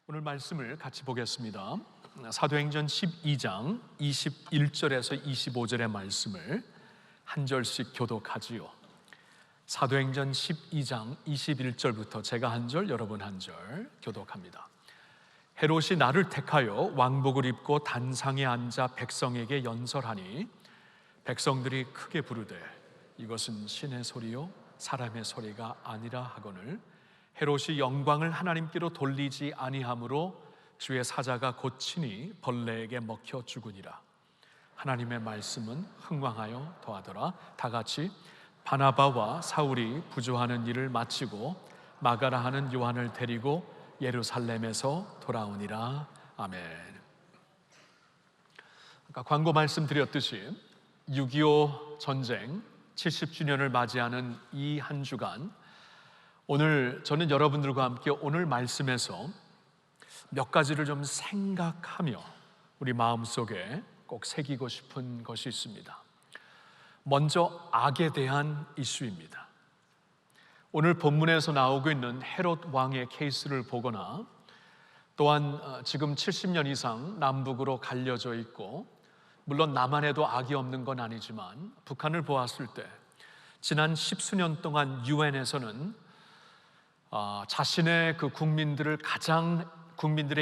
오늘 말씀을 같이 보겠습니다. 사도행전 12장 21절에서 25절의 말씀을 한 절씩 교독하지요. 사도행전 12장 21절부터 제가 한 절, 여러분 한 절 교독합니다. 헤롯이 나를 택하여 왕복을 입고 단상에 앉아 백성에게 연설하니 백성들이 크게 부르되 이것은 신의 소리요 사람의 소리가 아니라 하거늘 헤롯이 영광을 하나님께로 돌리지 아니하므로 주의 사자가 고치니 벌레에게 먹혀 죽으니라. 하나님의 말씀은 흥왕하여 더하더라. 다 같이 바나바와 사울이 부조하는 일을 마치고 마가라 하는 요한을 데리고 예루살렘에서 돌아오니라. 아멘. 아까 광고 말씀드렸듯이 6.25 전쟁 70주년을 맞이하는 이 한 주간, 오늘 저는 여러분들과 함께 오늘 말씀에서 몇 가지를 좀 생각하며 우리 마음속에 꼭 새기고 싶은 것이 있습니다. 먼저 악에 대한 이슈입니다. 오늘 본문에서 나오고 있는 헤롯 왕의 케이스를 보거나 또한 지금 70년 이상 남북으로 갈려져 있고, 물론 남한에도 악이 없는 건 아니지만 북한을 보았을 때 지난 10수년 동안 유엔에서는 자신의 그 국민들의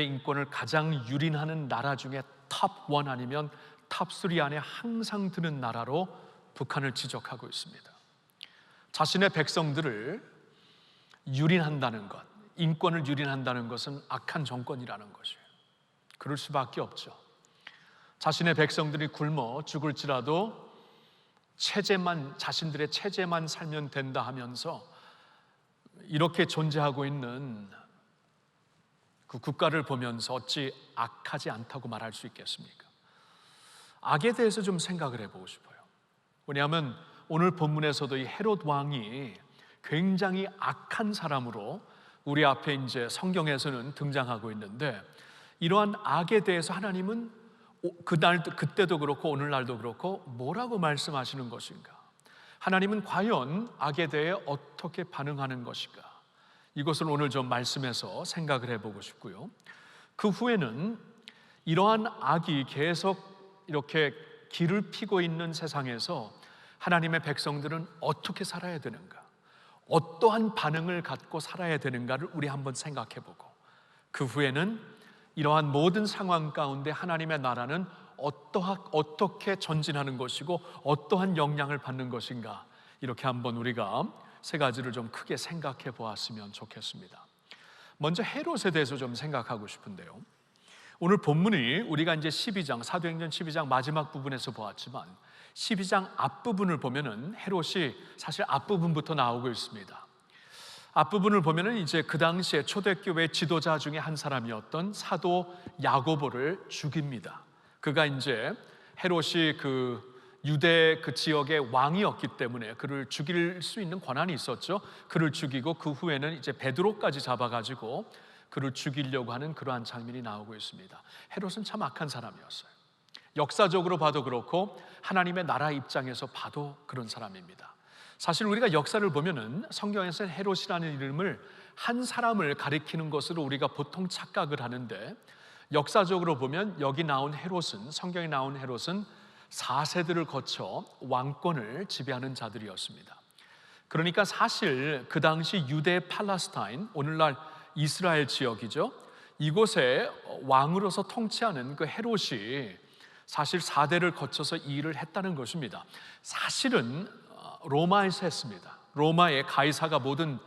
인권을 가장 유린하는 나라 중에 탑1 아니면 탑3 안에 항상 드는 나라로 북한을 지적하고 있습니다. 자신의 백성들을 유린한다는 것, 인권을 유린한다는 것은 악한 정권이라는 것이에요. 그럴 수밖에 없죠. 자신의 백성들이 굶어 죽을지라도 자신들의 체제만 살면 된다 하면서 이렇게 존재하고 있는 그 국가를 보면서 어찌 악하지 않다고 말할 수 있겠습니까? 악에 대해서 좀 생각을 해보고 싶어요. 왜냐하면 오늘 본문에서도 이 헤롯 왕이 굉장히 악한 사람으로 우리 앞에 이제 성경에서는 등장하고 있는데, 이러한 악에 대해서 하나님은 그때도 그렇고 오늘날도 그렇고 뭐라고 말씀하시는 것인가? 하나님은 과연 악에 대해 어떻게 반응하는 것인가? 이것을 오늘 좀 말씀에서 생각을 해보고 싶고요. 그 후에는 이러한 악이 계속 이렇게 길을 피고 있는 세상에서 하나님의 백성들은 어떻게 살아야 되는가? 어떠한 반응을 갖고 살아야 되는가를 우리 한번 생각해보고, 그 후에는 이러한 모든 상황 가운데 하나님의 나라는 어떻게 전진하는 것이고 어떠한 영향을 받는 것인가, 이렇게 한번 우리가 세 가지를 좀 크게 생각해 보았으면 좋겠습니다. 먼저 헤롯에 대해서 좀 생각하고 싶은데요, 오늘 본문이 우리가 이제 사도행전 12장 마지막 부분에서 보았지만 12장 앞부분을 보면은 헤롯이 사실 앞부분부터 나오고 있습니다. 앞부분을 보면은 이제 그 당시에 초대교회 지도자 중에 한 사람이었던 사도 야고보를 죽입니다. 그가 이제 헤롯이 그 유대 그 지역의 왕이었기 때문에 그를 죽일 수 있는 권한이 있었죠. 그를 죽이고 그 후에는 이제 베드로까지 잡아가지고 그를 죽이려고 하는 그러한 장면이 나오고 있습니다. 헤롯은 참 악한 사람이었어요. 역사적으로 봐도 그렇고 하나님의 나라 입장에서 봐도 그런 사람입니다. 사실 우리가 역사를 보면은 성경에서 헤롯이라는 이름을 한 사람을 가리키는 것으로 우리가 보통 착각을 하는데, 역사적으로 보면 여기 나온 헤롯은, 성경에 나온 헤롯은 4세들을 거쳐 왕권을 지배하는 자들이었습니다. 그러니까 사실 그 당시 유대 팔레스타인, 오늘날 이스라엘 지역이죠. 이곳에 왕으로서 통치하는 그 헤롯이 사실 4대를 거쳐서 이 일을 했다는 것입니다. 사실은 로마에서 했습니다. 로마의 가이사가 모든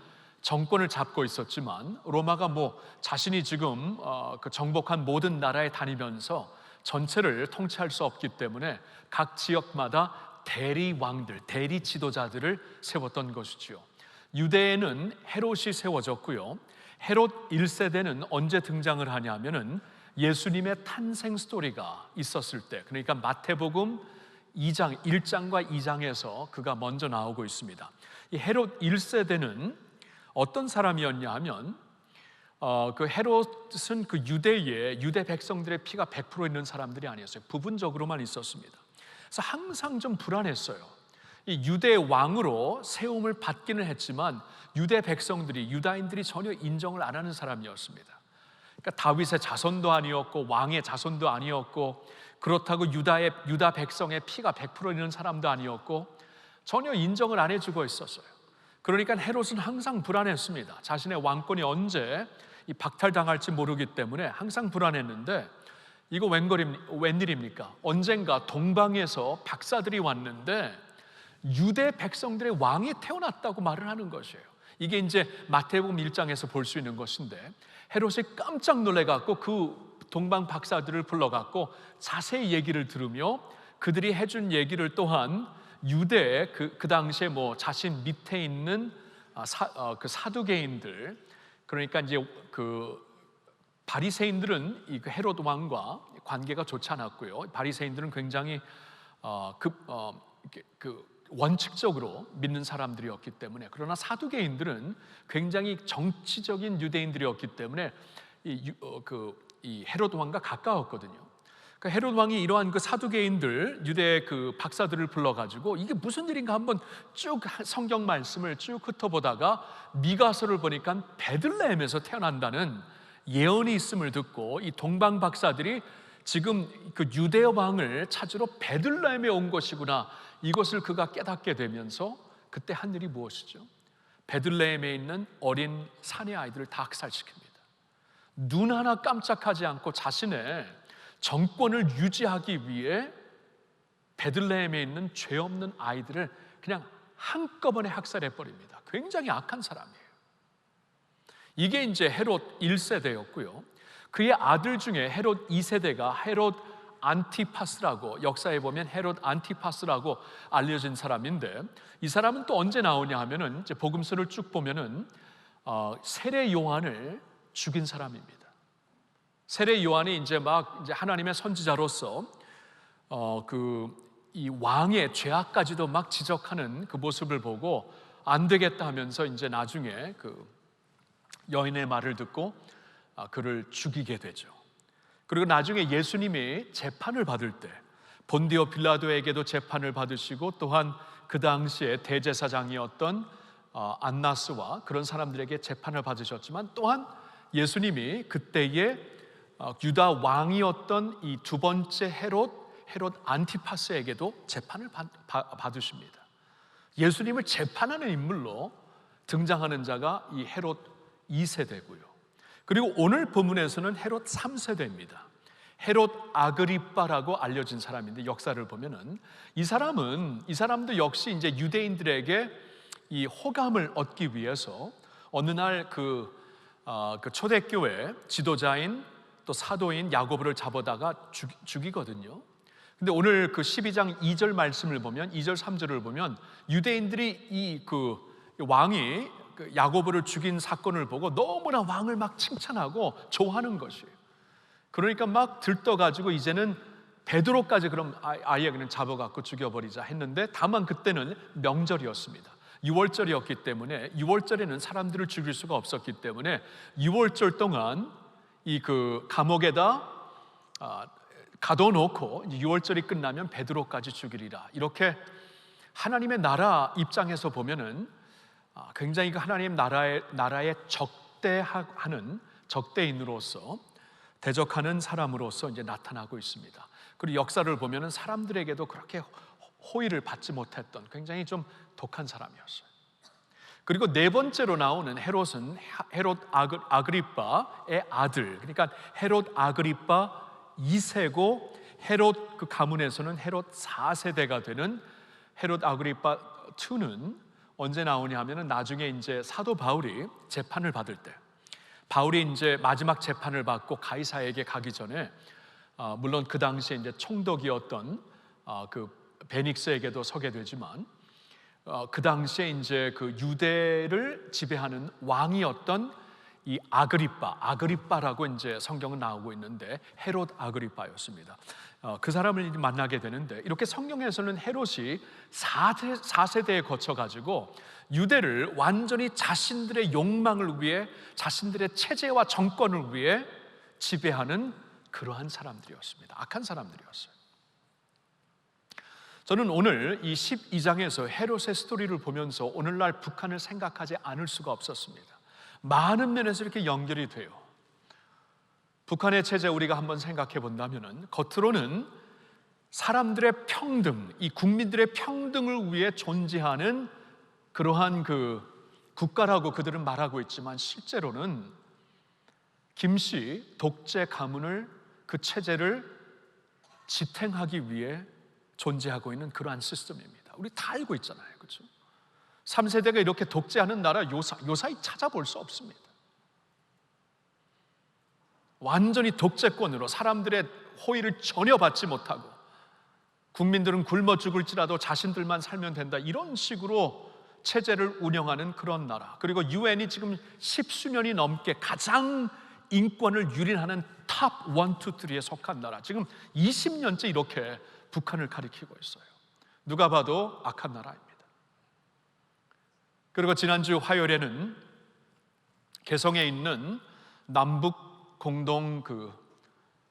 정권을 잡고 있었지만 로마가 자신이 지금 그 정복한 모든 나라에 다니면서 전체를 통치할 수 없기 때문에 각 지역마다 대리 왕들, 대리 지도자들을 세웠던 것이지요. 유대에는 헤롯이 세워졌고요. 헤롯 1세대는 언제 등장을 하냐면은 예수님의 탄생 스토리가 있었을 때, 그러니까 마태복음 1장과 2장에서 그가 먼저 나오고 있습니다. 이 헤롯 1세대는 어떤 사람이었냐 하면 그 헤롯은 그 유대 백성들의 피가 100% 있는 사람들이 아니었어요. 부분적으로만 있었습니다. 그래서 항상 좀 불안했어요. 이 유대 왕으로 세움을 받기는 했지만 유대 백성들이, 유다인들이 전혀 인정을 안 하는 사람이었습니다. 그러니까 다윗의 자손도 아니었고 왕의 자손도 아니었고, 그렇다고 유다 백성의 피가 100% 있는 사람도 아니었고, 전혀 인정을 안 해주고 있었어요. 그러니까 헤롯은 항상 불안했습니다. 자신의 왕권이 언제 박탈당할지 모르기 때문에 항상 불안했는데, 이거 웬일입니까? 언젠가 동방에서 박사들이 왔는데 유대 백성들의 왕이 태어났다고 말을 하는 것이에요. 이게 이제 마태복음 1장에서 볼 수 있는 것인데, 헤롯이 깜짝 놀래갖고 그 동방 박사들을 불러갖고 자세히 얘기를 들으며 그들이 해준 얘기를 또한 유대의 그 당시에 자신 밑에 있는 그 사두개인들, 그러니까 이제 그 바리새인들은 이 헤롯 왕과 관계가 좋지 않았고요. 바리새인들은 굉장히 원칙적으로 믿는 사람들이었기 때문에, 그러나 사두개인들은 굉장히 정치적인 유대인들이었기 때문에 이 헤롯 왕과 가까웠거든요. 그러니까 헤롯 왕이 이러한 그 사두개인들, 유대 그 박사들을 불러가지고 이게 무슨 일인가 한번 쭉 성경 말씀을 쭉 훑어보다가 미가서를 보니까 베들레헴에서 태어난다는 예언이 있음을 듣고, 이 동방 박사들이 지금 그 유대 왕을 찾으러 베들레헴에 온 것이구나, 이것을 그가 깨닫게 되면서 그때 한 일이 무엇이죠? 베들레헴에 있는 어린 사내 아이들을 다 학살시킵니다. 눈 하나 깜짝하지 않고 자신의 정권을 유지하기 위해 베들레헴에 있는 죄 없는 아이들을 그냥 한꺼번에 학살해 버립니다. 굉장히 악한 사람이에요. 이게 이제 헤롯 1세대였고요. 그의 아들 중에 헤롯 2세대가 헤롯 안티파스라고, 역사에 보면 헤롯 안티파스라고 알려진 사람인데, 이 사람은 또 언제 나오냐 하면은 이제 복음서를 쭉 보면은 세례 요한을 죽인 사람입니다. 세례 요한이 이제 하나님의 선지자로서 이 왕의 죄악까지도 막 지적하는 그 모습을 보고 안 되겠다 하면서 이제 나중에 그 여인의 말을 듣고 그를 죽이게 되죠. 그리고 나중에 예수님이 재판을 받을 때 본디오 빌라도에게도 재판을 받으시고, 또한 그 당시에 대제사장이었던 안나스와 그런 사람들에게 재판을 받으셨지만, 또한 예수님이 그때의 유다 왕이었던 이 두 번째 헤롯 안티파스에게도 재판을 받으십니다. 예수님을 재판하는 인물로 등장하는 자가 이 헤롯 2세대고요. 그리고 오늘 본문에서는 헤롯 3세대입니다. 헤롯 아그리빠라고 알려진 사람인데, 역사를 보면은 이 사람도 역시 이제 유대인들에게 이 호감을 얻기 위해서 어느 날 그 초대교회 지도자인 또 사도인 야고보를 잡아다가 죽이거든요. 근데 오늘 그 12장 2절 말씀을 보면, 2절 3절을 보면 유대인들이 이 왕이 야고보를 죽인 사건을 보고 너무나 왕을 막 칭찬하고 좋아하는 것이에요. 그러니까 막 들떠가지고 이제는 베드로까지 그럼 아예 그냥 잡아갖고 죽여버리자 했는데, 다만 그때는 명절이었습니다. 6월절이었기 때문에, 6월절에는 사람들을 죽일 수가 없었기 때문에 6월절 동안 이 감옥에다 가둬놓고 6월절이 끝나면 베드로까지 죽이리라, 이렇게 하나님의 나라 입장에서 보면은 굉장히 그 하나님 나라의 적대하는 적대인으로서, 대적하는 사람으로서 이제 나타나고 있습니다. 그리고 역사를 보면은 사람들에게도 그렇게 호의를 받지 못했던 굉장히 좀 독한 사람이었어요. 그리고 네 번째로 나오는 헤롯은 헤롯 아그리빠의 아들, 그러니까 헤롯 아그리빠 2세고, 헤롯 그 가문에서는 헤롯 4세대가 되는 헤롯 아그리빠 2는 언제 나오냐 하면은 나중에 이제 사도 바울이 재판을 받을 때, 바울이 이제 마지막 재판을 받고 가이사에게 가기 전에, 물론 그 당시에 이제 총독이었던 그 베닉스에게도 서게 되지만, 그 당시에 이제 그 유대를 지배하는 왕이었던 이 아그리빠라고 이제 성경은 나오고 있는데, 헤롯 아그리빠였습니다. 그 사람을 만나게 되는데, 이렇게 성경에서는 헤롯이 4세대에 거쳐가지고 유대를 완전히 자신들의 욕망을 위해, 자신들의 체제와 정권을 위해 지배하는 그러한 사람들이었습니다. 악한 사람들이었어요. 저는 오늘 이 12장에서 헤롯의 스토리를 보면서 오늘날 북한을 생각하지 않을 수가 없었습니다. 많은 면에서 이렇게 연결이 돼요. 북한의 체제 우리가 한번 생각해 본다면은 겉으로는 사람들의 평등, 이 국민들의 평등을 위해 존재하는 그러한 그 국가라고 그들은 말하고 있지만 실제로는 김씨 독재 가문을, 그 체제를 지탱하기 위해 존재하고 있는 그러한 시스템입니다. 우리 다 알고 있잖아요, 그렇죠? 3세대가 이렇게 독재하는 나라 요사이 찾아볼 수 없습니다. 완전히 독재권으로 사람들의 호의를 전혀 받지 못하고 국민들은 굶어 죽을지라도 자신들만 살면 된다, 이런 식으로 체제를 운영하는 그런 나라. 그리고 유엔이 지금 10수년이 넘게 가장 인권을 유린하는 탑 1, 2, 3에 속한 나라. 지금 20년째 이렇게 북한을 가리키고 있어요. 누가 봐도 악한 나라입니다. 그리고 지난주 화요일에는 개성에 있는 남북 공동 그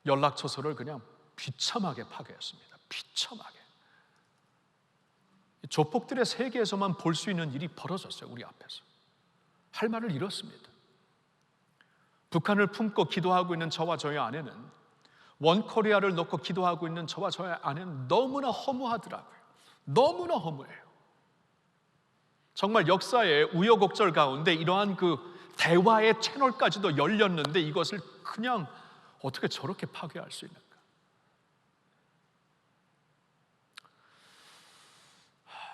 연락처소를 그냥 비참하게 파괴했습니다. 비참하게. 조폭들의 세계에서만 볼 수 있는 일이 벌어졌어요. 우리 앞에서. 할 말을 잃었습니다. 북한을 품고 기도하고 있는 저와 저의 안에는, 원코리아를 놓고 기도하고 있는 저와 저의 안에는 너무나 허무하더라고요. 너무나 허무해요. 정말 역사의 우여곡절 가운데 이러한 그 대화의 채널까지도 열렸는데 이것을 그냥 어떻게 저렇게 파괴할 수 있는가?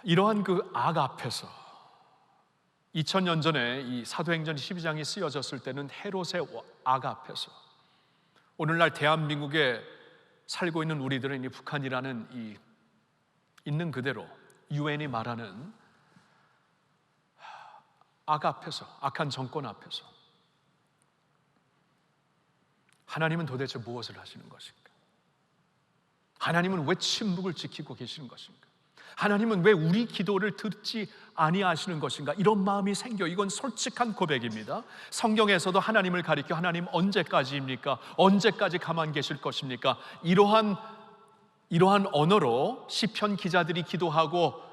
이러한 그 악 앞에서 2000년 전에 이 사도행전 12장이 쓰여졌을 때는 헤롯의 악 앞에서 오늘날 대한민국에 살고 있는 우리들은 이 북한이라는 이 있는 그대로 유엔이 말하는 악 앞에서, 악한 정권 앞에서 하나님은 도대체 무엇을 하시는 것인가? 하나님은 왜 침묵을 지키고 계시는 것인가? 하나님은 왜 우리 기도를 듣지 아니하시는 것인가? 이런 마음이 생겨. 이건 솔직한 고백입니다. 성경에서도 하나님을 가리켜 하나님 언제까지입니까? 언제까지 가만 계실 것입니까? 이러한 언어로 시편 기자들이 기도하고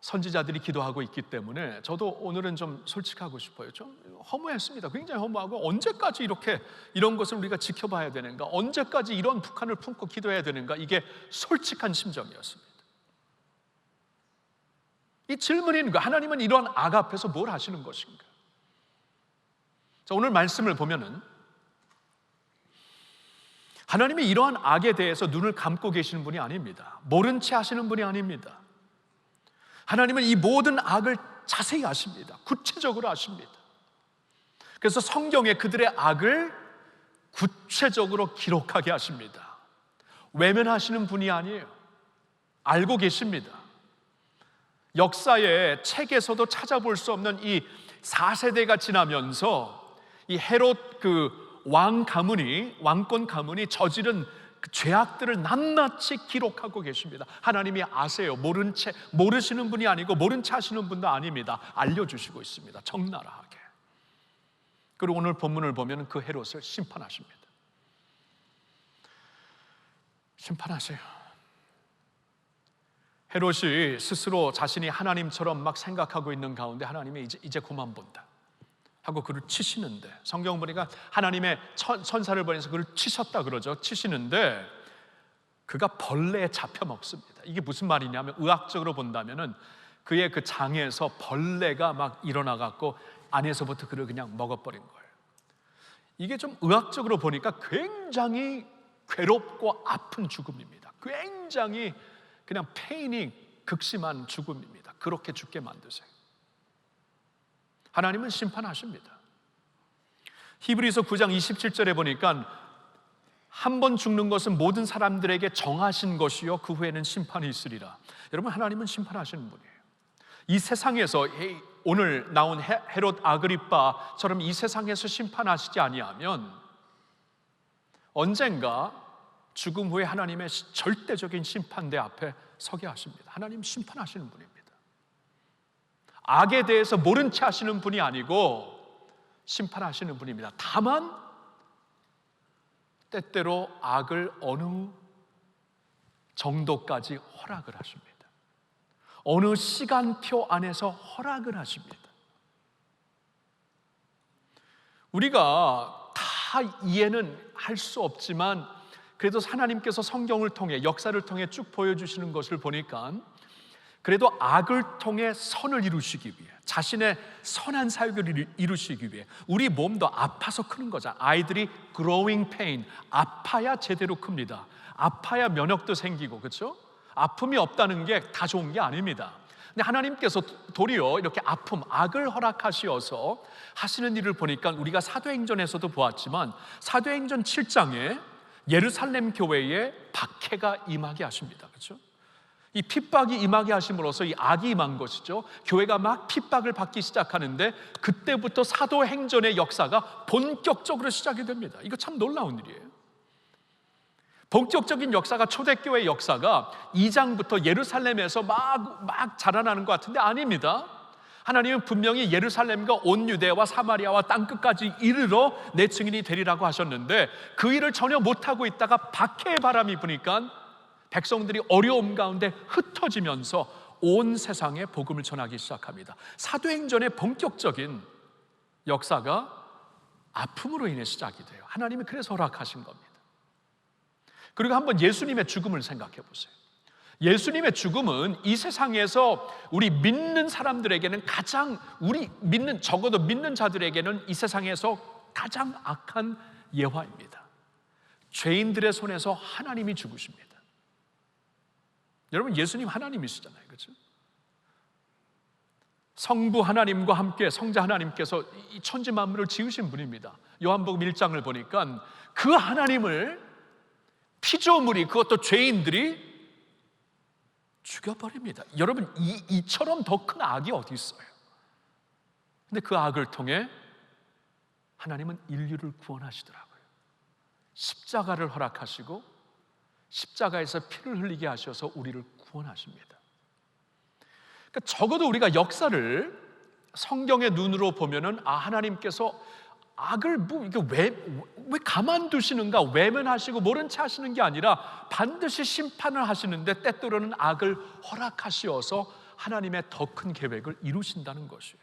선지자들이 기도하고 있기 때문에 저도 오늘은 좀 솔직하고 싶어요. 좀 허무했습니다. 굉장히 허무하고, 언제까지 이런 것을 우리가 지켜봐야 되는가? 언제까지 이런 북한을 품고 기도해야 되는가? 이게 솔직한 심정이었습니다. 이 질문인 거, 하나님은 이러한 악 앞에서 뭘 하시는 것인가? 자, 오늘 말씀을 보면은 하나님이 이러한 악에 대해서 눈을 감고 계시는 분이 아닙니다. 모른 채 하시는 분이 아닙니다. 하나님은 이 모든 악을 자세히 아십니다. 구체적으로 아십니다. 그래서 성경에 그들의 악을 구체적으로 기록하게 하십니다. 외면하시는 분이 아니에요. 알고 계십니다. 역사의 책에서도 찾아볼 수 없는 이 4세대가 지나면서 이 헤롯 그 왕권 가문이 저지른 그 죄악들을 낱낱이 기록하고 계십니다. 하나님이 아세요. 모르시는 분이 아니고 모른 채 하시는 분도 아닙니다. 알려주시고 있습니다. 적나라하게. 그리고 오늘 본문을 보면 그 헤롯을 심판하십니다. 심판하세요. 헤롯이 스스로 자신이 하나님처럼 막 생각하고 있는 가운데 하나님이 이제 그만 본다 하고 그를 치시는데, 성경 보니까 하나님의 천사를 보내서 그를 치셨다 그러죠. 치시는데 그가 벌레에 잡혀 먹습니다. 이게 무슨 말이냐면, 의학적으로 본다면은 그의 그 장에서 벌레가 막 일어나 갖고 안에서부터 그를 그냥 먹어버린 거예요. 이게 좀 의학적으로 보니까 굉장히 괴롭고 아픈 죽음입니다. 굉장히 그냥 페인이 극심한 죽음입니다. 그렇게 죽게 만드세요. 하나님은 심판하십니다. 히브리서 9장 27절에 보니까 한 번 죽는 것은 모든 사람들에게 정하신 것이요 그 후에는 심판이 있으리라. 여러분, 하나님은 심판하시는 분이에요. 이 세상에서 오늘 나온 헤롯 아그리빠처럼 이 세상에서 심판하시지 아니하면 언젠가 죽음 후에 하나님의 절대적인 심판대 앞에 서게 하십니다. 하나님 심판하시는 분입니다. 악에 대해서 모른 채 하시는 분이 아니고 심판하시는 분입니다. 다만 때때로 악을 어느 정도까지 허락을 하십니다. 어느 시간표 안에서 허락을 하십니다. 우리가 다 다 이해는 할 수 없지만 그래도 하나님께서 성경을 통해, 역사를 통해 쭉 보여주시는 것을 보니까 그래도 악을 통해 선을 이루시기 위해, 자신의 선한 사역을 이루시기 위해, 우리 몸도 아파서 크는 거죠. 아이들이 growing pain, 아파야 제대로 큽니다. 아파야 면역도 생기고, 그렇죠? 아픔이 없다는 게 다 좋은 게 아닙니다. 근데 하나님께서 도리어 이렇게 아픔, 악을 허락하시어서 하시는 일을 보니까 우리가 사도행전에서도 보았지만 사도행전 7장에 예루살렘 교회에 박해가 임하게 하십니다. 그렇죠? 이 핍박이 임하게 하심으로써 이 악이 임한 것이죠. 교회가 막 핍박을 받기 시작하는데 그때부터 사도행전의 역사가 본격적으로 시작이 됩니다. 이거 참 놀라운 일이에요. 본격적인 역사가, 초대교회 역사가 2장부터 예루살렘에서 막 자라나는 것 같은데 아닙니다. 하나님은 분명히 예루살렘과 온 유대와 사마리아와 땅끝까지 이르러 내 증인이 되리라고 하셨는데 그 일을 전혀 못하고 있다가 박해의 바람이 부니까 백성들이 어려움 가운데 흩어지면서 온 세상에 복음을 전하기 시작합니다. 사도행전의 본격적인 역사가 아픔으로 인해 시작이 돼요. 하나님이 그래서 허락하신 겁니다. 그리고 한번 예수님의 죽음을 생각해 보세요. 예수님의 죽음은 이 세상에서 우리 믿는 사람들에게는 적어도 믿는 자들에게는 이 세상에서 가장 악한 예화입니다. 죄인들의 손에서 하나님이 죽으십니다. 여러분, 예수님 하나님이시잖아요, 그렇죠? 성부 하나님과 함께 성자 하나님께서 이 천지 만물을 지으신 분입니다. 요한복음 1장을 보니까 그 하나님을 피조물이, 그것도 죄인들이 죽여버립니다. 여러분, 이처럼 더 큰 악이 어디 있어요? 근데 그 악을 통해 하나님은 인류를 구원하시더라고요. 십자가를 허락하시고 십자가에서 피를 흘리게 하셔서 우리를 구원하십니다. 그러니까 적어도 우리가 역사를 성경의 눈으로 보면은 하나님께서 악을 왜 가만두시는가, 외면하시고 모른 채 하시는 게 아니라 반드시 심판을 하시는데 때때로는 악을 허락하시어서 하나님의 더 큰 계획을 이루신다는 것이에요.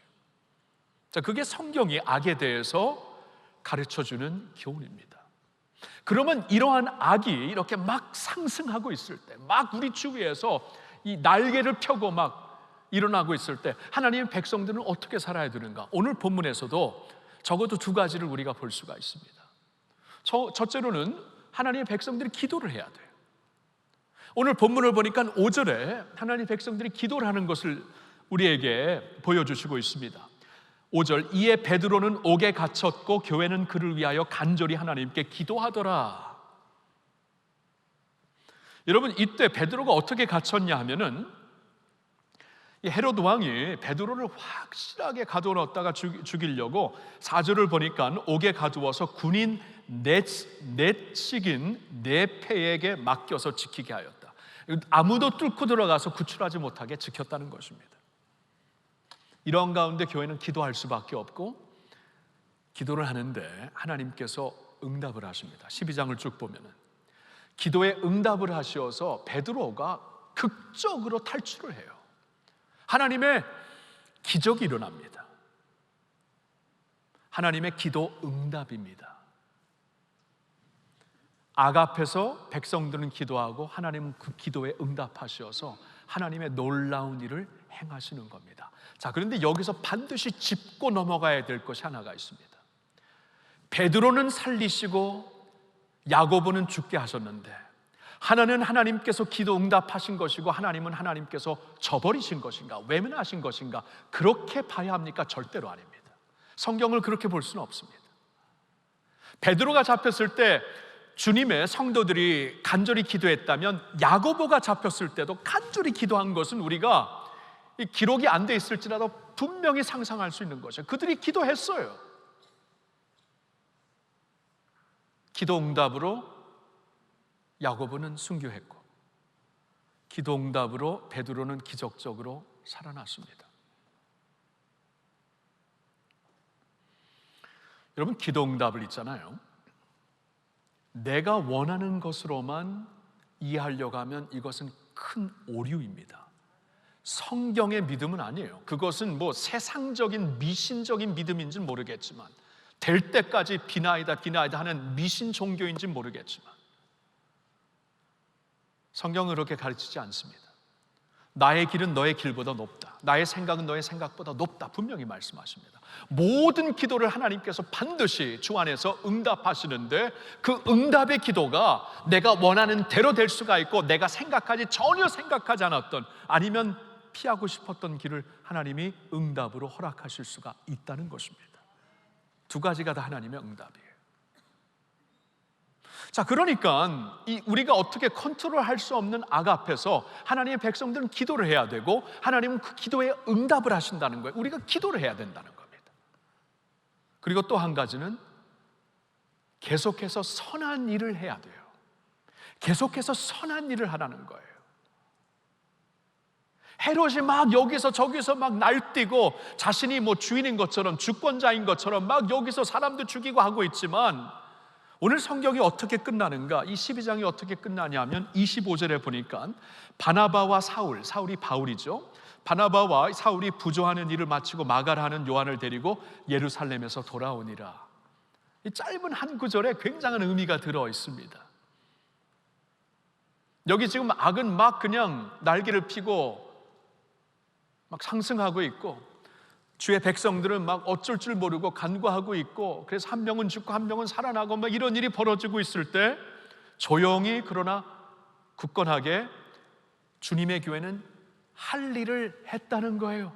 자, 그게 성경이 악에 대해서 가르쳐주는 교훈입니다. 그러면 이러한 악이 이렇게 막 상승하고 있을 때, 막 우리 주위에서 이 날개를 펴고 막 일어나고 있을 때 하나님의 백성들은 어떻게 살아야 되는가? 오늘 본문에서도 적어도 두 가지를 우리가 볼 수가 있습니다. 첫째로는 하나님의 백성들이 기도를 해야 돼요. 오늘 본문을 보니까 5절에 하나님의 백성들이 기도를 하는 것을 우리에게 보여주시고 있습니다. 5절, 이에 베드로는 옥에 갇혔고 교회는 그를 위하여 간절히 하나님께 기도하더라. 여러분, 이때 베드로가 어떻게 갇혔냐 하면은 헤로드 왕이 베드로를 확실하게 가둬놓았다가 죽이려고 4절을 보니까 옥에 가두어서 군인 넷씩인 네 패에게 맡겨서 지키게 하였다. 아무도 뚫고 들어가서 구출하지 못하게 지켰다는 것입니다. 이런 가운데 교회는 기도할 수밖에 없고 기도를 하는데 하나님께서 응답을 하십니다. 12장을 쭉 보면은 기도에 응답을 하시어서 베드로가 극적으로 탈출을 해요. 하나님의 기적이 일어납니다. 하나님의 기도 응답입니다. 악 앞에서 백성들은 기도하고 하나님은 그 기도에 응답하셔서 하나님의 놀라운 일을 행하시는 겁니다. 자, 그런데 여기서 반드시 짚고 넘어가야 될 것이 하나가 있습니다. 베드로는 살리시고 야고보는 죽게 하셨는데 하나는 하나님께서 기도 응답하신 것이고 하나님은 하나님께서 저버리신 것인가, 외면하신 것인가, 그렇게 봐야 합니까? 절대로 아닙니다. 성경을 그렇게 볼 수는 없습니다. 베드로가 잡혔을 때 주님의 성도들이 간절히 기도했다면 야고보가 잡혔을 때도 간절히 기도한 것은 우리가 이 기록이 안 돼 있을지라도 분명히 상상할 수 있는 것이에요. 그들이 기도했어요. 기도 응답으로 야고보는 순교했고 기도 응답으로 베드로는 기적적으로 살아났습니다. 여러분, 기도 응답을 있잖아요. 내가 원하는 것으로만 이해하려고 하면 이것은 큰 오류입니다. 성경의 믿음은 아니에요. 그것은 뭐 세상적인 미신적인 믿음인지는 모르겠지만 될 때까지 비나이다 비나이다 하는 미신 종교인지 모르겠지만 성경은 그렇게 가르치지 않습니다. 나의 길은 너의 길보다 높다. 나의 생각은 너의 생각보다 높다. 분명히 말씀하십니다. 모든 기도를 하나님께서 반드시 주 안에서 응답하시는데 그 응답의 기도가 내가 원하는 대로 될 수가 있고 내가 전혀 생각하지 않았던 아니면 피하고 싶었던 길을 하나님이 응답으로 허락하실 수가 있다는 것입니다. 두 가지가 다 하나님의 응답이에요. 자, 그러니까 우리가 어떻게 컨트롤할 수 없는 악 앞에서 하나님의 백성들은 기도를 해야 되고 하나님은 그 기도에 응답을 하신다는 거예요. 우리가 기도를 해야 된다는 겁니다. 그리고 또 한 가지는 계속해서 선한 일을 해야 돼요. 계속해서 선한 일을 하라는 거예요. 헤롯이 막 여기서 저기서 막 날뛰고 자신이 뭐 주인인 것처럼 주권자인 것처럼 막 여기서 사람도 죽이고 하고 있지만 오늘 성경이 어떻게 끝나는가? 이 12장이 어떻게 끝나냐면 25절에 보니까 바나바와 사울이 바울이죠. 바나바와 사울이 부조하는 일을 마치고 마가라 하는 요한을 데리고 예루살렘에서 돌아오니라. 이 짧은 한 구절에 굉장한 의미가 들어 있습니다. 여기 지금 악은 막 그냥 날개를 피고 막 상승하고 있고 주의 백성들은 막 어쩔 줄 모르고 간구하고 있고 그래서 한 명은 죽고 한 명은 살아나고 막 이런 일이 벌어지고 있을 때 조용히 그러나 굳건하게 주님의 교회는 할 일을 했다는 거예요.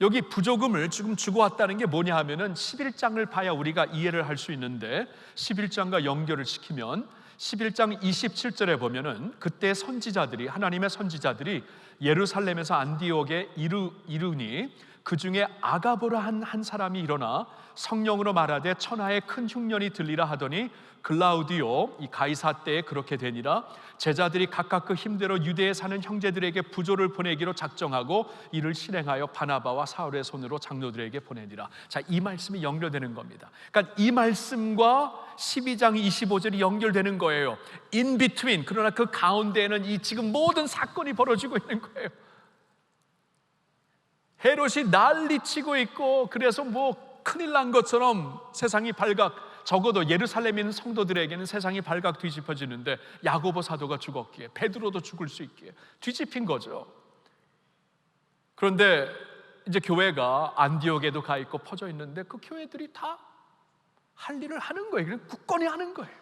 여기 부조금을 지금 주고 왔다는 게 뭐냐 하면은 11장을 봐야 우리가 이해를 할 수 있는데 11장과 연결을 시키면 11장 27절에 보면은 그때 선지자들이 하나님의 선지자들이 예루살렘에서 안디옥에 이르니 그 중에 아가보라 한 사람이 일어나 성령으로 말하되 천하에 큰 흉년이 들리라 하더니 글라우디오 이 가이사 때에 그렇게 되니라. 제자들이 각각 그 힘대로 유대에 사는 형제들에게 부조를 보내기로 작정하고 이를 실행하여 바나바와 사울의 손으로 장로들에게 보내니라. 자, 이 말씀이 연결되는 겁니다. 그러니까 이 말씀과 12장 25절이 연결되는 거예요. In between, 그러나 그 가운데에는 이 지금 모든 사건이 벌어지고 있는 거예요. 헤롯이 난리치고 있고 그래서 뭐 큰일 난 것처럼 세상이 적어도 예루살렘에 있는 성도들에게는 세상이 발각 뒤집어지는데 야고보 사도가 죽었기에 베드로도 죽을 수 있기에 뒤집힌 거죠. 그런데 이제 교회가 안디옥에도 가 있고 퍼져 있는데 그 교회들이 다 할 일을 하는 거예요. 그냥 굳건히 하는 거예요.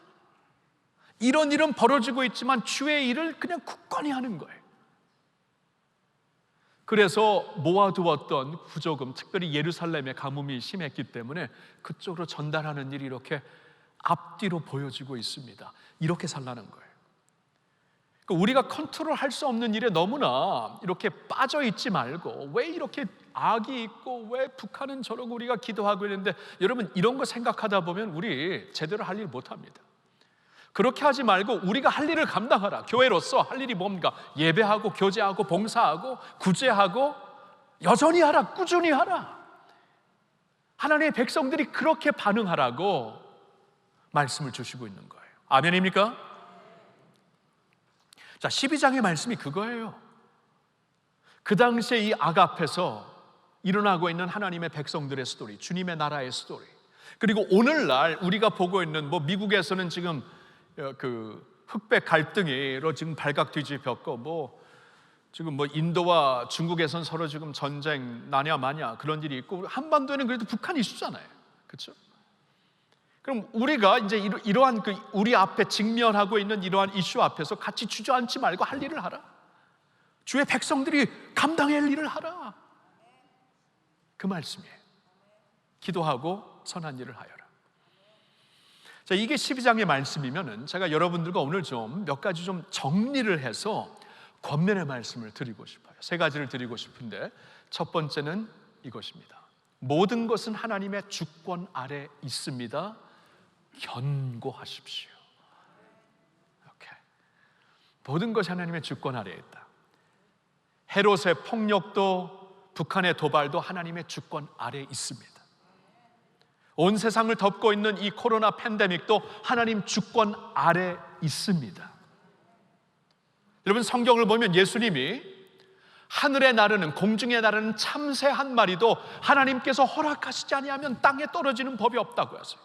이런 일은 벌어지고 있지만 주의 일을 그냥 굳건히 하는 거예요. 그래서 모아두었던 부조금, 특별히 예루살렘의 가뭄이 심했기 때문에 그쪽으로 전달하는 일이 이렇게 앞뒤로 보여지고 있습니다. 이렇게 살라는 거예요. 그러니까 우리가 컨트롤할 수 없는 일에 너무나 이렇게 빠져 있지 말고 왜 이렇게 악이 있고 왜 북한은 저러고 우리가 기도하고 있는데 여러분 이런 거 생각하다 보면 우리 제대로 할 일 못합니다. 그렇게 하지 말고 우리가 할 일을 감당하라. 교회로서 할 일이 뭡니까? 예배하고 교제하고 봉사하고 구제하고 여전히 하라. 꾸준히 하라. 하나님의 백성들이 그렇게 반응하라고 말씀을 주시고 있는 거예요. 아멘입니까? 자, 12장의 말씀이 그거예요. 그 당시에 이 악 앞에서 일어나고 있는 하나님의 백성들의 스토리, 주님의 나라의 스토리. 그리고 오늘날 우리가 보고 있는 뭐 미국에서는 지금 그 흑백 갈등으로 지금 발각 뒤집혔고 지금 뭐 인도와 중국에선 서로 지금 전쟁 나냐 마냐 그런 일이 있고 한반도에는 그래도 북한 이슈잖아요. 그렇죠? 그럼 우리가 이제 이러한 우리 앞에 직면하고 있는 이러한 이슈 앞에서 같이 주저앉지 말고 할 일을 하라. 주의 백성들이 감당해야 할 일을 하라. 그 말씀이에요. 기도하고 선한 일을 하여라. 자, 이게 12장의 말씀이면은 제가 여러분들과 오늘 좀 몇 가지 좀 정리를 해서 권면의 말씀을 드리고 싶어요. 세 가지를 드리고 싶은데 첫 번째는 이것입니다. 모든 것은 하나님의 주권 아래 있습니다. 견고하십시오. 이렇게 모든 것이 하나님의 주권 아래에 있다. 헤롯의 폭력도 북한의 도발도 하나님의 주권 아래에 있습니다. 온 세상을 덮고 있는 이 코로나 팬데믹도 하나님 주권 아래 있습니다. 여러분 성경을 보면 예수님이 하늘에 나르는, 공중에 나르는 참새 한 마리도 하나님께서 허락하시지 아니하면 땅에 떨어지는 법이 없다고 하세요.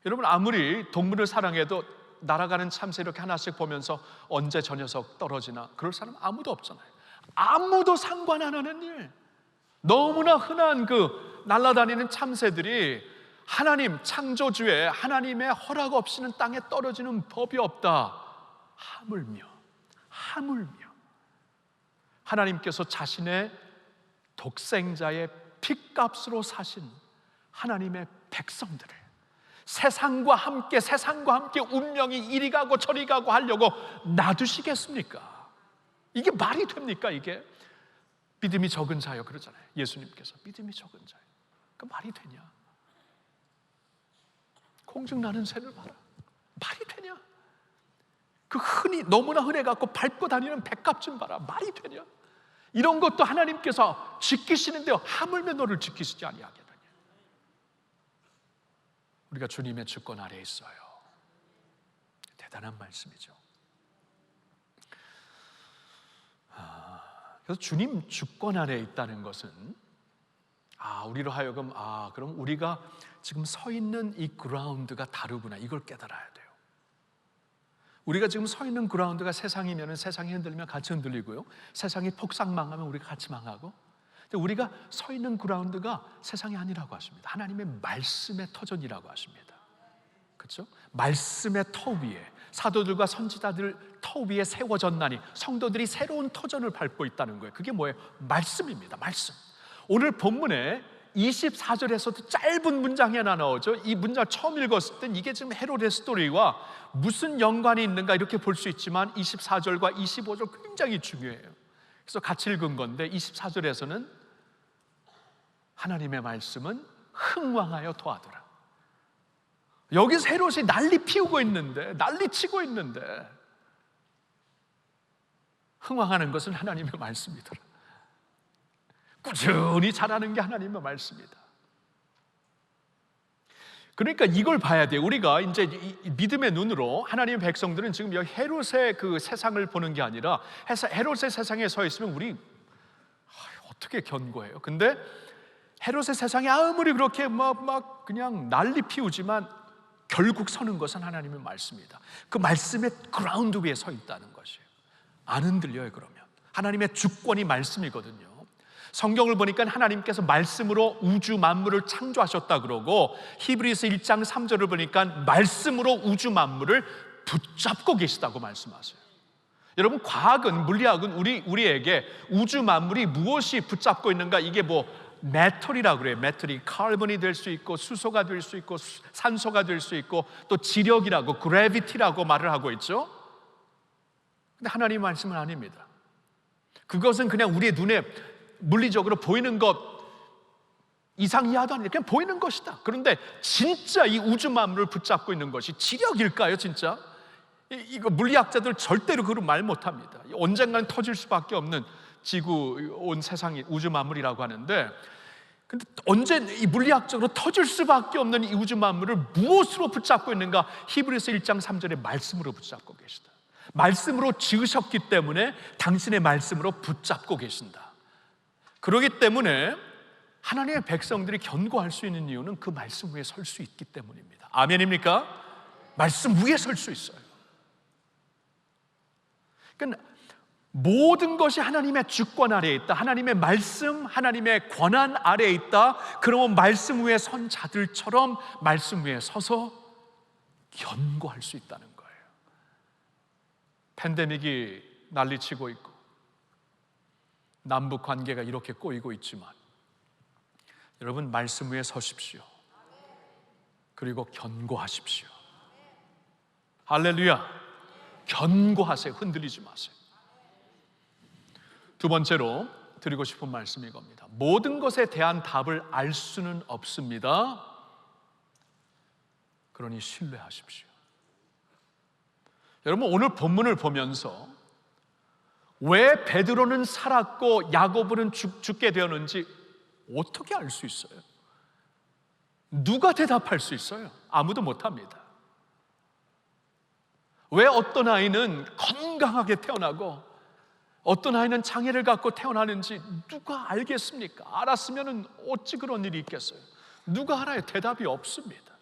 여러분, 아무리 동물을 사랑해도 날아가는 참새 이렇게 하나씩 보면서 언제 저 녀석 떨어지나 그럴 사람 아무도 없잖아요. 아무도 상관 안 하는 일, 너무나 흔한 그 날아다니는 참새들이 하나님 창조주에 하나님의 허락 없이는 땅에 떨어지는 법이 없다. 하물며 하나님께서 자신의 독생자의 핏값으로 사신 하나님의 백성들을 세상과 함께 운명이 이리 가고 저리 가고 하려고 놔두시겠습니까? 이게 말이 됩니까? 이게 믿음이 적은 자요 그러잖아요. 예수님께서 믿음이 적은 자요. 그 말이 되냐? 공중 나는 새를 봐라. 말이 되냐? 그 너무나 흔해갖고 밟고 다니는 백값 좀 봐라. 말이 되냐? 이런 것도 하나님께서 지키시는데요, 하물며 너를 지키시지 아니하겠느냐. 우리가 주님의 주권 아래에 있어요. 대단한 말씀이죠. 그래서 주님 주권 아래에 있다는 것은 우리로 하여금 그럼 우리가 지금 서 있는 이 그라운드가 다르구나, 이걸 깨달아야 돼요. 우리가 지금 서 있는 그라운드가 세상이면 세상이 흔들리면 같이 흔들리고요, 세상이 폭삭망하면 우리가 같이 망하고, 근데 우리가 서 있는 그라운드가 세상이 아니라고 하십니다. 하나님의 말씀의 터전이라고 하십니다. 그렇죠? 말씀의 터 위에, 사도들과 선지자들 터 위에 세워졌나니 성도들이 새로운 터전을 밟고 있다는 거예요. 그게 뭐예요? 말씀입니다. 말씀. 오늘 본문에 24절에서도 짧은 문장이 하나 나오죠. 이 문장 처음 읽었을 땐 이게 지금 헤롯의 스토리와 무슨 연관이 있는가 이렇게 볼 수 있지만 24절과 25절 굉장히 중요해요. 그래서 같이 읽은 건데 24절에서는 하나님의 말씀은 흥왕하여 토하더라. 여기서 헤롯이 난리 피우고 있는데, 난리 치고 있는데 흥왕하는 것은 하나님의 말씀이더라. 꾸준히 자라는 게 하나님의 말씀이다. 그러니까 이걸 봐야 돼요. 우리가 이제 믿음의 눈으로 하나님의 백성들은 지금 여기 헤롯의 그 세상을 보는 게 아니라 헤롯의 세상에 서 있으면 우리 어떻게 견고해요? 근데 헤롯의 세상이 아무리 그렇게 막 그냥 난리 피우지만 결국 서는 것은 하나님의 말씀이다. 그 말씀의 그라운드 위에 서 있다는 것이에요. 안 흔들려요. 그러면 하나님의 주권이 말씀이거든요. 성경을 보니까 하나님께서 말씀으로 우주 만물을 창조하셨다 그러고, 히브리서 1장 3절을 보니까 말씀으로 우주 만물을 붙잡고 계시다고 말씀하세요. 여러분, 과학은, 물리학은 우리에게 우주 만물이 무엇이 붙잡고 있는가, 이게 메탈이라고 그래요. 메탈이 카본이 될 수 있고 수소가 될 수 있고 산소가 될 수 있고 또 지력이라고, 그래비티라고 말을 하고 있죠. 근데 하나님 말씀은 아닙니다. 그것은 그냥 우리의 눈에 물리적으로 보이는 것 이상 이하도 아니라 그냥 보이는 것이다. 그런데 진짜 이 우주 만물을 붙잡고 있는 것이 지력일까요? 진짜? 이거 물리학자들 절대로 그런 말 못합니다. 언젠가는 터질 수밖에 없는 지구 온 세상이 우주 만물이라고 하는데, 근데 언제 이 물리학적으로 터질 수밖에 없는 이 우주 만물을 무엇으로 붙잡고 있는가? 히브리서 1장 3절의 말씀으로 붙잡고 계시다. 말씀으로 지으셨기 때문에 당신의 말씀으로 붙잡고 계신다. 그렇기 때문에 하나님의 백성들이 견고할 수 있는 이유는 그 말씀 위에 설 수 있기 때문입니다. 아멘입니까? 말씀 위에 설 수 있어요. 그러니까 모든 것이 하나님의 주권 아래에 있다. 하나님의 말씀, 하나님의 권한 아래에 있다. 그러면 말씀 위에 선 자들처럼 말씀 위에 서서 견고할 수 있다는 거예요. 팬데믹이 난리치고 있고 남북 관계가 이렇게 꼬이고 있지만 여러분, 말씀 위에 서십시오. 그리고 견고하십시오. 할렐루야. 견고하세요. 흔들리지 마세요. 두 번째로 드리고 싶은 말씀이 이겁니다. 모든 것에 대한 답을 알 수는 없습니다. 그러니 신뢰하십시오. 여러분, 오늘 본문을 보면서 왜 베드로는 살았고 야고보는 죽게 되었는지 어떻게 알 수 있어요? 누가 대답할 수 있어요? 아무도 못합니다. 왜 어떤 아이는 건강하게 태어나고 어떤 아이는 장애를 갖고 태어나는지 누가 알겠습니까? 알았으면 어찌 그런 일이 있겠어요? 누가 알아요? 대답이 없습니다.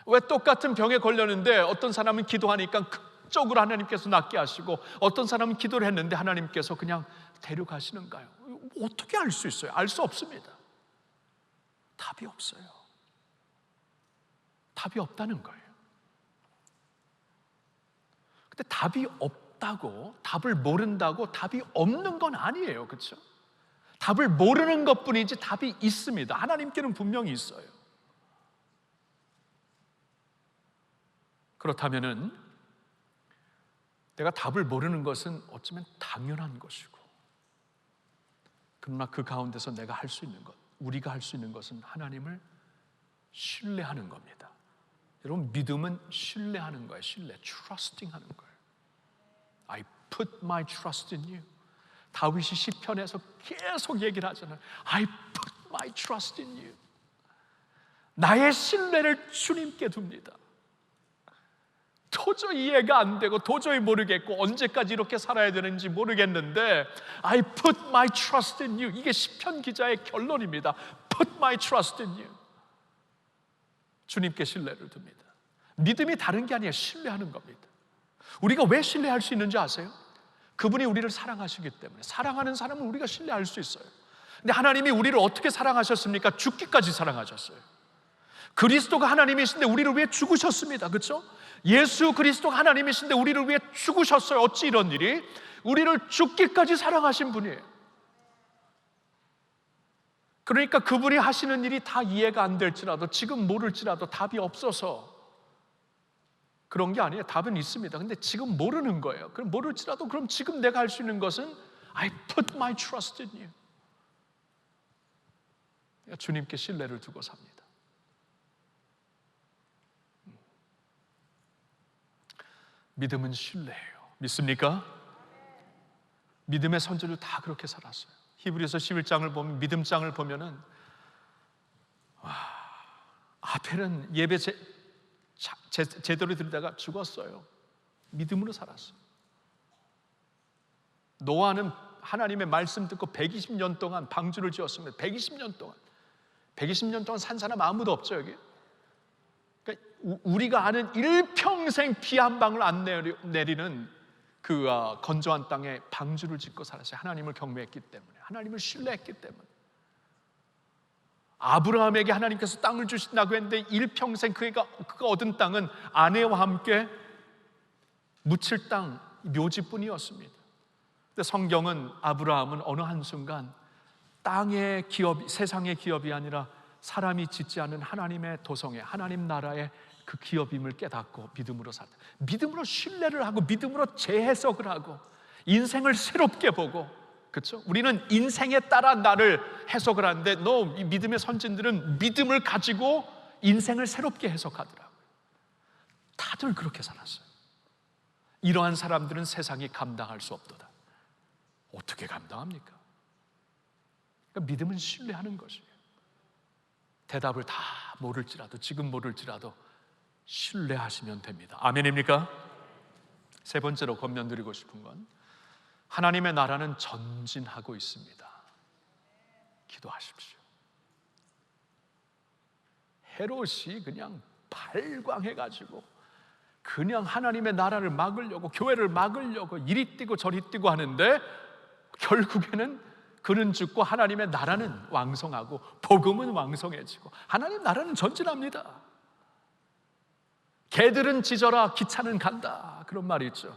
왜 똑같은 병에 걸렸는데 어떤 사람은 기도하니까 극적으로 하나님께서 낫게 하시고 어떤 사람은 기도를 했는데 하나님께서 그냥 데려가시는가요? 어떻게 알 수 있어요? 알 수 없습니다. 답이 없어요. 답이 없다는 거예요. 근데 답이 없다고, 답을 모른다고 답이 없는 건 아니에요. 그렇죠? 답을 모르는 것뿐이지 답이 있습니다. 하나님께는 분명히 있어요. 그렇다면은 내가 답을 모르는 것은 어쩌면 당연한 것이고, 그러나 그 가운데서 내가 할 수 있는 것, 우리가 할 수 있는 것은 하나님을 신뢰하는 겁니다. 여러분, 믿음은 신뢰하는 거예요. 신뢰, trusting 하는 거예요. I put my trust in you. 다윗이 시편에서 계속 얘기를 하잖아요. I put my trust in you. 나의 신뢰를 주님께 둡니다. 도저히 이해가 안 되고 도저히 모르겠고 언제까지 이렇게 살아야 되는지 모르겠는데 I put my trust in you. 이게 시편 기자의 결론입니다. Put my trust in you. 주님께 신뢰를 둡니다. 믿음이 다른 게 아니에요. 신뢰하는 겁니다. 우리가 왜 신뢰할 수 있는지 아세요? 그분이 우리를 사랑하시기 때문에. 사랑하는 사람은 우리가 신뢰할 수 있어요. 근데 하나님이 우리를 어떻게 사랑하셨습니까? 죽기까지 사랑하셨어요. 그리스도가 하나님이신데 우리를 위해 죽으셨습니다. 그렇죠? 예수 그리스도가 하나님이신데 우리를 위해 죽으셨어요. 어찌 이런 일이? 우리를 죽기까지 사랑하신 분이에요. 그러니까 그분이 하시는 일이 다 이해가 안 될지라도, 지금 모를지라도 답이 없어서 그런 게 아니에요. 답은 있습니다. 근데 지금 모르는 거예요. 그럼 모를지라도 그럼 지금 내가 할 수 있는 것은 I put my trust in you. 주님께 신뢰를 두고 삽니다. 믿음은 신뢰예요. 믿습니까? 믿음의 선조들 다 그렇게 살았어요. 히브리서 11장을 보면, 믿음장을 보면은 아벨은 예배 제대로 드리다가 죽었어요. 믿음으로 살았어요. 노아는 하나님의 말씀 듣고 120년 동안 방주를 지었습니다. 120년 동안 산 사람 아무도 없죠, 여기. 그러니까 우리가 아는 일평생 비 한 방울 안 내리는 그 건조한 땅에 방주를 짓고 살았어요. 하나님을 경외했기 때문에, 하나님을 신뢰했기 때문에. 아브라함에게 하나님께서 땅을 주신다고 했는데 일평생 그가 얻은 땅은 아내와 함께 묻힐 땅, 묘지뿐이었습니다. 근데 성경은 아브라함은 어느 한순간 땅의 기업, 세상의 기업이 아니라 사람이 짓지 않은 하나님의 도성에, 하나님 나라의 그 기업임을 깨닫고 믿음으로 살다. 믿음으로 신뢰를 하고 믿음으로 재해석을 하고 인생을 새롭게 보고, 그렇죠? 우리는 인생에 따라 나를 해석을 하는데 이 믿음의 선진들은 믿음을 가지고 인생을 새롭게 해석하더라고요. 다들 그렇게 살았어요. 이러한 사람들은 세상이 감당할 수 없도다. 어떻게 감당합니까? 그러니까 믿음은 신뢰하는 것이에요. 대답을 다 모를지라도, 지금 모를지라도 신뢰하시면 됩니다. 아멘입니까? 세 번째로 권면드리고 싶은 건, 하나님의 나라는 전진하고 있습니다. 기도하십시오. 헤롯이 그냥 발광해가지고 그냥 하나님의 나라를 막으려고, 교회를 막으려고 이리 뛰고 저리 뛰고 하는데 결국에는 그는 죽고 하나님의 나라는 왕성하고 복음은 왕성해지고 하나님 나라는 전진합니다. 개들은 짖어라 기차는 간다, 그런 말이 있죠.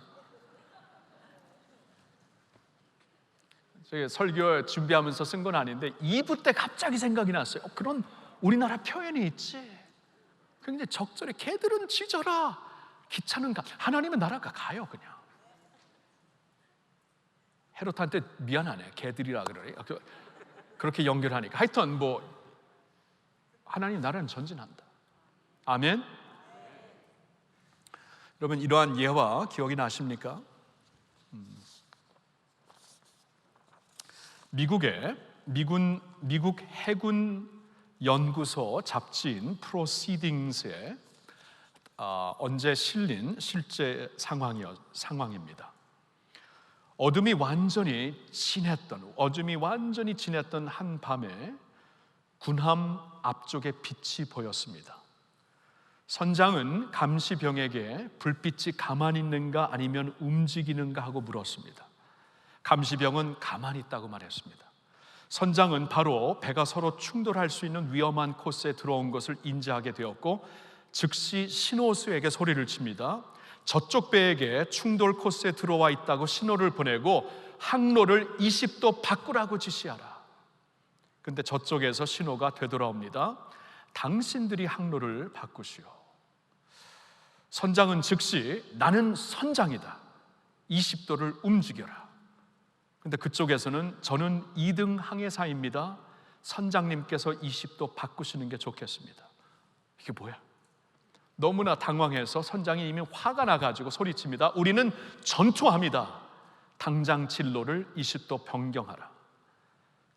제가 설교 준비하면서 쓴 건 아닌데 2부 때 갑자기 생각이 났어요. 그런 우리나라 표현이 있지. 굉장히 적절해. 개들은 짖어라 기차는 가. 하나님의 나라가 가요. 그냥. 헤롯한테 미안하네, 개들이라 그러네. 그렇게 연결하니까. 하여튼 하나님 나라는 전진한다. 아멘. 여러분, 이러한 예화 기억이 나십니까? 미국 해군 연구소 잡지인 프로시딩스에 언제 실린 실제 상황입니다. 어둠이 완전히 진했던 한 밤에 군함 앞쪽에 빛이 보였습니다. 선장은 감시병에게 불빛이 가만히 있는가 아니면 움직이는가 하고 물었습니다. 감시병은 가만히 있다고 말했습니다. 선장은 바로 배가 서로 충돌할 수 있는 위험한 코스에 들어온 것을 인지하게 되었고 즉시 신호수에게 소리를 칩니다. 저쪽 배에게 충돌 코스에 들어와 있다고 신호를 보내고 항로를 20도 바꾸라고 지시하라. 근데 저쪽에서 신호가 되돌아옵니다. 당신들이 항로를 바꾸시오. 선장은 즉시 나는 선장이다, 20도를 움직여라. 근데 그쪽에서는 저는 2등 항해사입니다, 선장님께서 20도 바꾸시는 게 좋겠습니다. 이게 뭐야? 너무나 당황해서 선장이 이미 화가 나가지고 소리칩니다. 우리는 전투합니다. 당장 진로를 20도 변경하라.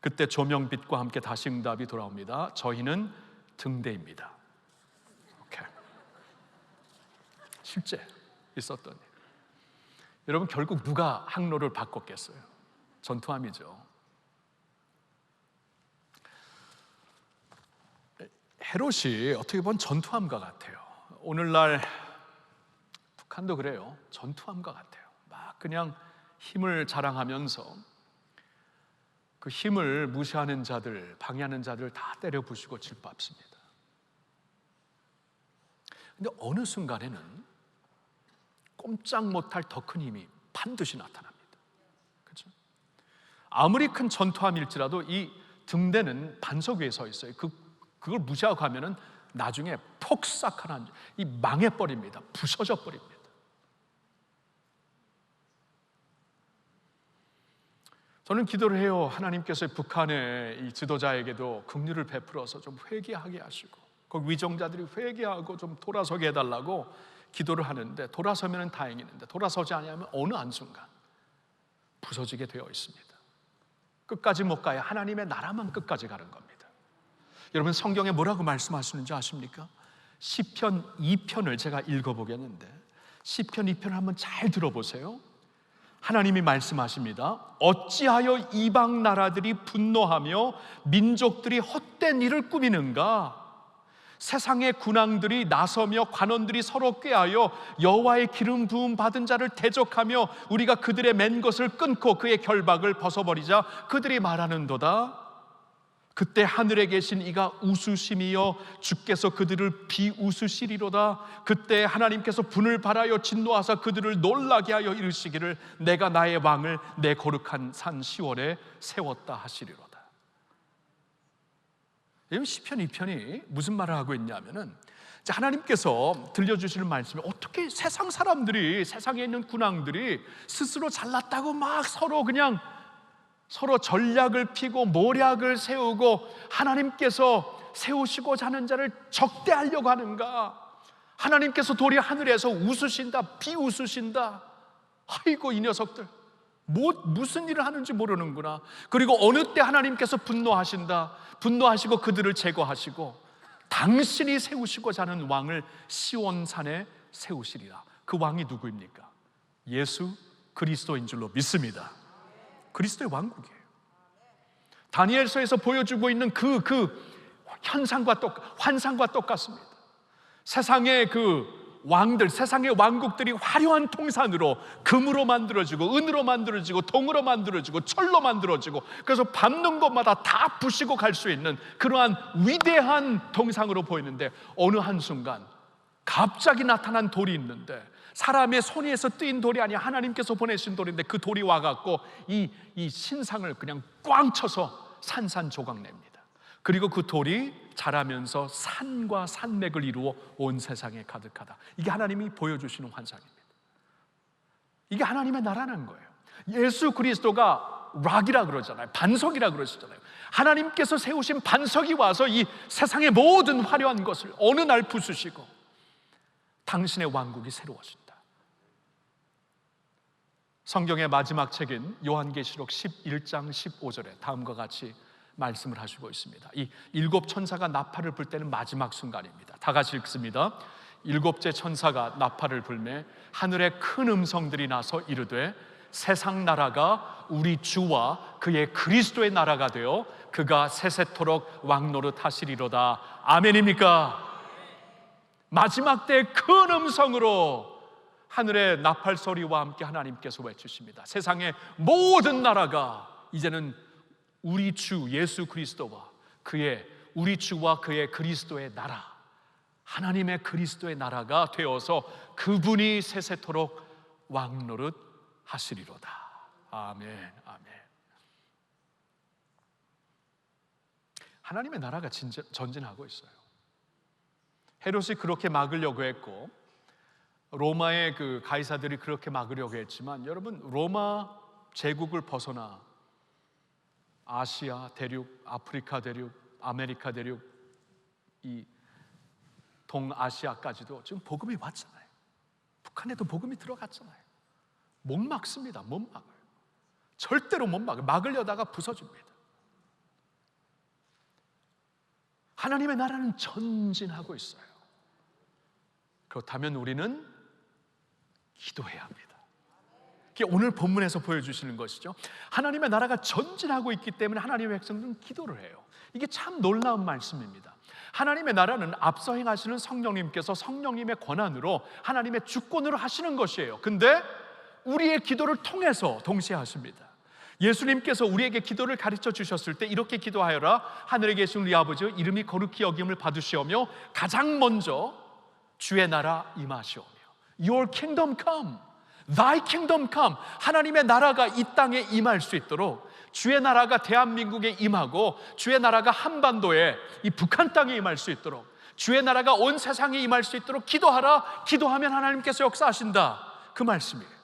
그때 조명빛과 함께 다시 응답이 돌아옵니다. 저희는 등대입니다. 오케이. 실제 있었던 일. 여러분, 결국 누가 항로를 바꿨겠어요? 전투함이죠. 헤롯이 어떻게 보면 전투함과 같아요. 오늘날 북한도 그래요. 전투함과 같아요. 막 그냥 힘을 자랑하면서 그 힘을 무시하는 자들, 방해하는 자들 다 때려 부수고 짓밟습니다. 근데 어느 순간에는 꼼짝 못할 더 큰 힘이 반드시 나타납니다. 그렇죠? 아무리 큰 전투함일지라도 이 등대는 반석 위에 서 있어요. 그걸 무시하고 가면은 나중에 폭삭한 이 망해버립니다. 부서져 버립니다. 저는 기도를 해요. 하나님께서 북한의 이 지도자에게도 긍휼을 베풀어서 좀 회개하게 하시고 그 위정자들이 회개하고 좀 돌아서게 해달라고 기도를 하는데, 돌아서면 다행이는데 돌아서지 않으면 어느 한순간 부서지게 되어 있습니다. 끝까지 못 가야 하나님의 나라만 끝까지 가는 겁니다. 여러분, 성경에 뭐라고 말씀하시는지 아십니까? 시편 2편을 제가 읽어보겠는데, 시편 2편을 한번 잘 들어보세요. 하나님이 말씀하십니다. 어찌하여 이방 나라들이 분노하며 민족들이 헛된 일을 꾸미는가? 세상의 군왕들이 나서며 관원들이 서로 꾀하여 여호와의 기름 부음 받은 자를 대적하며 우리가 그들의 맨 것을 끊고 그의 결박을 벗어버리자 그들이 말하는도다. 그때 하늘에 계신 이가 웃으심이여 주께서 그들을 비웃으시리로다. 그때 하나님께서 분을 발하여 진노하사 그들을 놀라게 하여 이르시기를 내가 나의 왕을 내 거룩한 산 시온에 세웠다 하시리로다. 이 시편 2편이 무슨 말을 하고 있냐면은, 하나님께서 들려주시는 말씀이 어떻게 세상 사람들이, 세상에 있는 군왕들이 스스로 잘났다고 막 서로 전략을 피고 모략을 세우고 하나님께서 세우시고자 하는 자를 적대하려고 하는가? 하나님께서 도리어 하늘에서 웃으신다, 비웃으신다. 아이고, 이 녀석들 무슨 일을 하는지 모르는구나. 그리고 어느 때 하나님께서 분노하신다, 분노하시고 그들을 제거하시고 당신이 세우시고자 하는 왕을 시온산에 세우시리라. 그 왕이 누구입니까? 예수 그리스도인 줄로 믿습니다. 그리스도의 왕국이에요. 다니엘서에서 보여주고 있는 그 환상과 똑같습니다. 세상의 왕들, 세상의 왕국들이 화려한 통산으로 금으로 만들어지고 은으로 만들어지고 동으로 만들어지고 철로 만들어지고, 그래서 밟는 곳마다 다 부시고 갈 수 있는 그러한 위대한 동상으로 보이는데, 어느 한순간 갑자기 나타난 돌이 있는데, 사람의 손에서 뛴 돌이 아니라 하나님께서 보내신 돌인데, 그 돌이 와갖고 이 신상을 그냥 꽝 쳐서 산산조각 냅니다. 그리고 그 돌이 자라면서 산과 산맥을 이루어 온 세상에 가득하다. 이게 하나님이 보여주시는 환상입니다. 이게 하나님의 나라는 거예요. 예수 그리스도가 락이라 그러잖아요. 반석이라 그러시잖아요. 하나님께서 세우신 반석이 와서 이 세상의 모든 화려한 것을 어느 날 부수시고 당신의 왕국이 새로워진다. 성경의 마지막 책인 요한계시록 11장 15절에 다음과 같이 말씀을 하시고 있습니다. 이 7 천사가 나팔을 불 때는 마지막 순간입니다. 다 같이 읽습니다. 7째 천사가 나팔을 불매 하늘에 큰 음성들이 나서 이르되 세상 나라가 우리 주와 그의 그리스도의 나라가 되어 그가 세세토록 왕노릇 하시리로다. 아멘입니까? 마지막 때 큰 음성으로 하늘의 나팔 소리와 함께 하나님께서 외치십니다. 세상의 모든 나라가 이제는 우리 주 예수 그리스도와 우리 주와 그의 그리스도의 나라, 하나님의 그리스도의 나라가 되어서 그분이 세세토록 왕노릇 하시리로다. 아멘, 아멘. 하나님의 나라가 전진하고 있어요. 헤롯이 그렇게 막으려고 했고 로마의 그 가이사들이 그렇게 막으려고 했지만, 여러분, 로마 제국을 벗어나 아시아 대륙, 아프리카 대륙, 아메리카 대륙, 이 동아시아까지도 지금 복음이 왔잖아요. 북한에도 복음이 들어갔잖아요. 못 막습니다. 못 막아요. 절대로 못 막아요. 막으려다가 부서집니다. 하나님의 나라는 전진하고 있어요. 그렇다면 우리는 기도해야 합니다. 그게 오늘 본문에서 보여주시는 것이죠. 하나님의 나라가 전진하고 있기 때문에 하나님의 백성들은 기도를 해요. 이게 참 놀라운 말씀입니다. 하나님의 나라는 앞서 행하시는 성령님께서 성령님의 권한으로 하나님의 주권으로 하시는 것이에요. 근데 우리의 기도를 통해서 동시에 하십니다. 예수님께서 우리에게 기도를 가르쳐 주셨을 때 이렇게 기도하여라. 하늘에 계신 우리 아버지 이름이 거룩히 여김을 받으시오며 가장 먼저 주의 나라 임하시오며 Your kingdom come, Thy kingdom come. 하나님의 나라가 이 땅에 임할 수 있도록, 주의 나라가 대한민국에 임하고 주의 나라가 한반도에 이 북한 땅에 임할 수 있도록, 주의 나라가 온 세상에 임할 수 있도록 기도하라. 기도하면 하나님께서 역사하신다. 그 말씀이에요.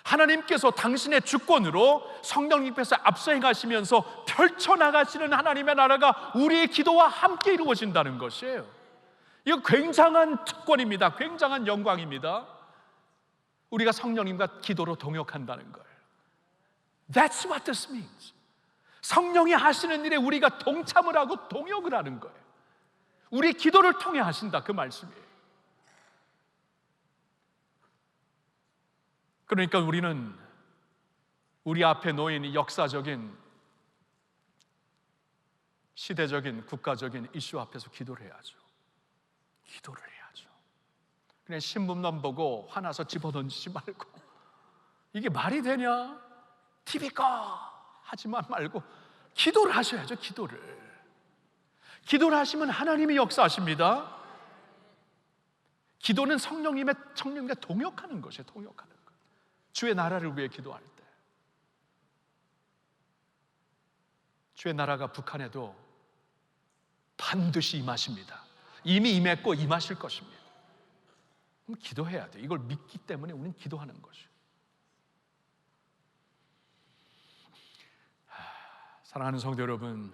하나님께서 당신의 주권으로 성령님께서 앞서 행하시면서 펼쳐나가시는 하나님의 나라가 우리의 기도와 함께 이루어진다는 것이에요. 이거 굉장한 특권입니다. 굉장한 영광입니다. 우리가 성령님과 기도로 동역한다는 거예요. That's what this means. 성령이 하시는 일에 우리가 동참을 하고 동역을 하는 거예요. 우리 기도를 통해 하신다, 그 말씀이에요. 그러니까 우리는 우리 앞에 놓인 이 역사적인, 시대적인, 국가적인 이슈 앞에서 기도를 해야죠. 기도를 해야죠. 그냥 신문만 보고 화나서 집어던지지 말고, 이게 말이 되냐? TV 꺼 하지만 말고 기도를 하셔야죠. 기도를 하시면 하나님이 역사하십니다. 기도는 성령님과 동역하는 것이에요. 동역하는 것. 주의 나라를 위해 기도할 때, 주의 나라가 북한에도 반드시 임하십니다. 이미 임했고 임하실 것입니다. 그럼 기도해야 돼요. 이걸 믿기 때문에 우리는 기도하는 것이에요. 사랑하는 성도 여러분,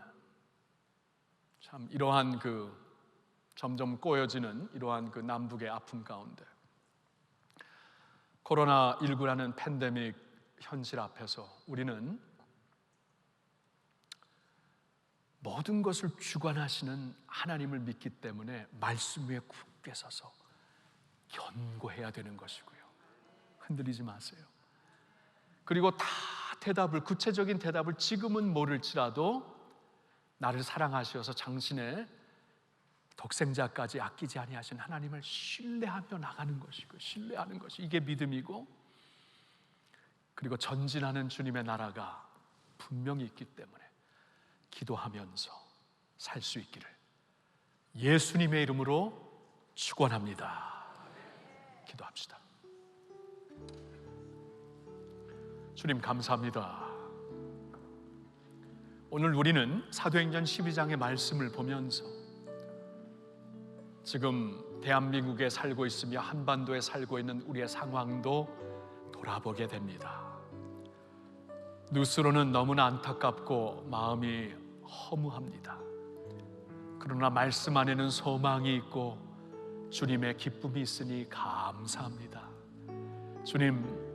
참 이러한 점점 꼬여지는 이러한 남북의 아픔 가운데 코로나19라는 팬데믹 현실 앞에서 우리는 모든 것을 주관하시는 하나님을 믿기 때문에 말씀 위에 굳게 서서 견고해야 되는 것이고요. 흔들리지 마세요. 그리고 다 구체적인 대답을 지금은 모를지라도 나를 사랑하셔서 당신의 독생자까지 아끼지 아니하신 하나님을 신뢰하며 나가는 것이고, 신뢰하는 것이 이게 믿음이고, 그리고 전진하는 주님의 나라가 분명히 있기 때문에 기도하면서 살 수 있기를 예수님의 이름으로 축원합니다. 기도합시다. 주님 감사합니다. 오늘 우리는 사도행전 12장의 말씀을 보면서 지금 대한민국에 살고 있으며 한반도에 살고 있는 우리의 상황도 돌아보게 됩니다. 뉴스로는 너무나 안타깝고 마음이 허무합니다. 그러나 말씀 안에는 소망이 있고 주님의 기쁨이 있으니 감사합니다. 주님,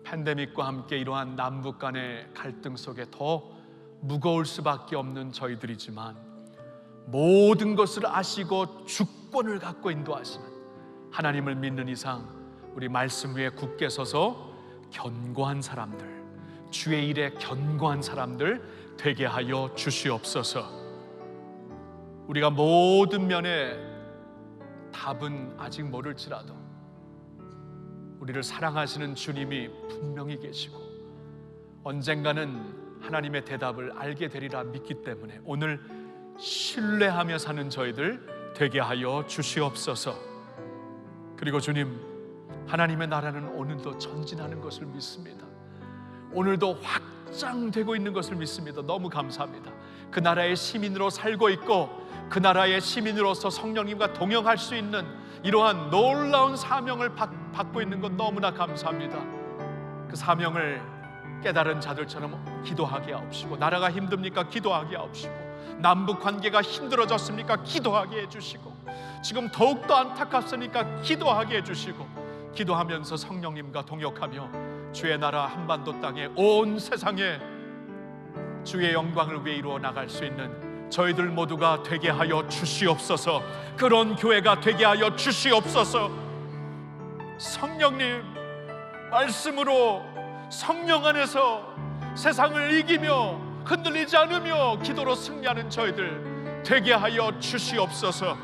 팬데믹과 함께 이러한 남북 간의 갈등 속에 더 무거울 수밖에 없는 저희들이지만 모든 것을 아시고 주권을 갖고 인도하시는 하나님을 믿는 이상 우리 말씀 위에 굳게 서서 견고한 사람들, 주의 일에 견고한 사람들 되게 하여 주시옵소서. 우리가 모든 면에 답은 아직 모를지라도 우리를 사랑하시는 주님이 분명히 계시고 언젠가는 하나님의 대답을 알게 되리라 믿기 때문에 오늘 신뢰하며 사는 저희들 되게 하여 주시옵소서. 그리고 주님, 하나님의 나라는 오늘도 전진하는 것을 믿습니다. 오늘도 확장되고 있는 것을 믿습니다. 너무 감사합니다. 그 나라의 시민으로 살고 있고 그 나라의 시민으로서 성령님과 동행할 수 있는 이러한 놀라운 사명을 받고 있는 것 너무나 감사합니다. 그 사명을 깨달은 자들처럼 기도하게 하옵시고, 나라가 힘듭니까? 기도하게 하옵시고, 남북 관계가 힘들어졌습니까? 기도하게 해주시고, 지금 더욱더 안타깝으니까 기도하게 해주시고, 기도하면서 성령님과 동역하며 주의 나라 한반도 땅에 온 세상에 주의 영광을 위해 이루어 나갈 수 있는 저희들 모두가 되게 하여 주시옵소서. 그런 교회가 되게 하여 주시옵소서. 성령님, 말씀으로 성령 안에서 세상을 이기며 흔들리지 않으며 기도로 승리하는 저희들 되게 하여 주시옵소서.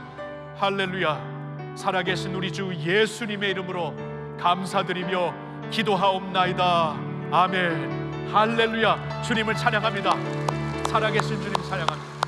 할렐루야. 살아계신 우리 주 예수님의 이름으로 감사드리며 기도하옵나이다. 아멘. 할렐루야. 주님을 찬양합니다. 살아계신 주님 찬양합니다.